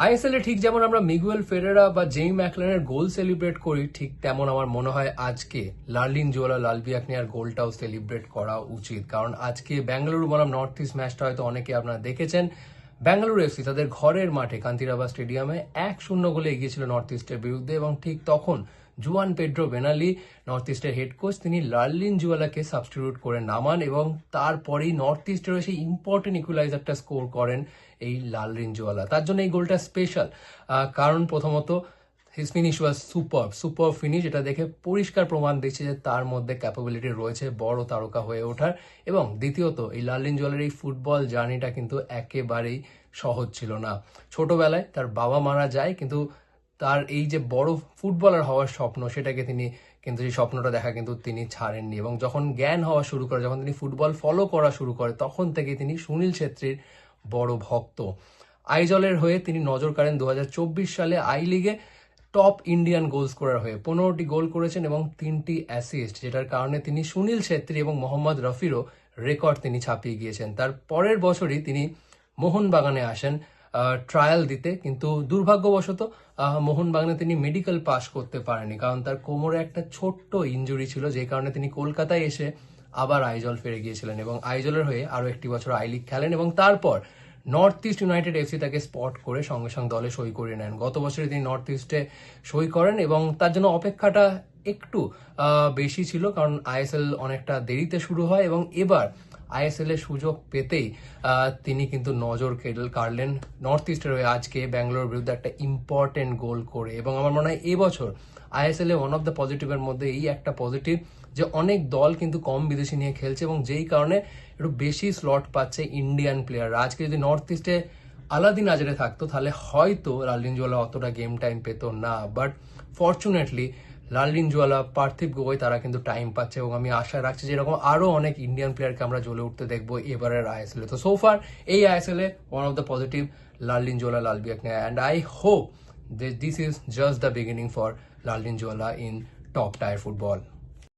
ISL এ ঠিক যেমন আমরা মিগুয়েল ফেরেরা বা জেই ম্যাকলারেনের গোল সেলিব্রেট করি, ঠিক তেমন আমার মনে হয় আজকে লারলিনজোয়ালা লালবিয়াকনিয়ার গোলটাও সেলিব্রেট করা উচিত। কারণ আজকে বেঙ্গালুরু বনাম নর্থ ইস্ট ম্যাচটা হয়তো অনেকে আপনারা দেখেছেন। বেঙ্গালুরু এফসি তাদের ঘরের মাঠে কান্তিরাবা স্টেডিয়ামে 1-0 গোলে এগিয়েছিল নর্থ ইস্টের বিরুদ্ধে, এবং ঠিক তখন জুয়ান পেড্রো বেনালি, নর্থ ইস্টের হেড কোচ, তিনি লারলিনজোয়ালাকে সাবস্টিটিউট করে নামান এবং তারপরেই নর্থ ইস্টের সেই ইম্পর্টেন্ট ইকুয়ালাইজারটা স্কোর করেন এই লারলিনজোয়ালা। তার জন্য এই গোলটা স্পেশাল, কারণ প্রথমত হিজ ফিনিশ ওয়াজ সুপার ফিনিশ। এটা দেখে পরিষ্কার প্রমাণ দিচ্ছে যে তার মধ্যে ক্যাপাবিলিটি রয়েছে বড় তারকা হয়ে ওঠার। এবং দ্বিতীয়ত এই লারলিনজোয়ালার এই ফুটবল জার্নিটা কিন্তু একেবারেই সহজ ছিল না। ছোটবেলায় তার বাবা মারা যায়, কিন্তু তার এই যে বড় ফুটবলার হওয়ার স্বপ্ন, সেটাকে তিনি কিন্তু সেই স্বপ্নটা দেখা কিন্তু তিনি ছাড়েননি। এবং যখন জ্ঞান হওয়া শুরু করে, যখন তিনি ফুটবল ফলো করা শুরু করে, তখন থেকে তিনি সুনীল ছেত্রীর বড় ভক্ত। আইজলের হয়ে তিনি নজর কাড়েন 2024 সালে আই লিগে টপ ইন্ডিয়ান গোল স্কোরার হয়ে 15টি গোল করেছেন এবং 3টি অ্যাসিস্ট, যেটার কারণে তিনি সুনীল ছেত্রী এবং মোহাম্মদ রফিরও রেকর্ড তিনি ছাপিয়ে গিয়েছেন। তার পরের বছরই তিনি মোহনবাগানে আসেন ট্রায়াল দিতে, কিন্তু দুর্ভাগ্যবশত মোহনবাগানে তিনি মেডিকেল পাস করতে পারেনি, কারণ তার কোমরে একটা ছোট্ট ইনজুরি ছিল, যে কারণে তিনি কলকাতায় এসে আবার আইজল ফিরে গিয়েছিলেন এবং আইজলের হয়ে আরও একটি বছর আই লিগ খেলেন। এবং তারপর নর্থ ইস্ট ইউনাইটেড এফসি তাকে স্পট করে সঙ্গে সঙ্গে দলে সই করে নেন। গত বছরে তিনি নর্থ ইস্টে সই করেন এবং তার জন্য অপেক্ষাটা একটু বেশি ছিল, কারণ আইএসএল অনেকটা দেরিতে শুরু হয় এবং এবার আইএসএল এর সুযোগ পেতেই তিনি কিন্তু নজর কাড়লেন নর্থ ইস্টের হয়ে আজকে ব্যাঙ্গালোর বিরুদ্ধে একটা ইম্পর্টেন্ট গোল করে। এবং আমার মনে হয় এবছর আইএসএল এ ওয়ান অফ দ্য পজিটিভের মধ্যে এই একটা পজিটিভ যে অনেক দল কিন্তু কম বিদেশি নিয়ে খেলছে এবং যেই কারণে একটু বেশি স্লট পাচ্ছে ইন্ডিয়ান প্লেয়াররা। আজকে যদি নর্থ ইস্টে আলাদিন আজরে থাকতো তাহলে হয়তো লারলিনজোয়ালা অতটা গেম টাইম পেত না, বাট ফরচুনেটলি লারলিনজোয়ালা, পার্থিব গগৈ তারা কিন্তু টাইম পাচ্ছে এবং আমি আশা রাখছি যে এরকম আরো অনেক ইন্ডিয়ান প্লেয়ারকে আমরা জ্বলে উঠতে দেখবো এবারের আইএসএল এ। তো সোফার এই আইএসএল এ one of the positive Lalrinzuala Lalbiakniya, and I hope that this is just the beginning for Lalrinzuala in top tier football.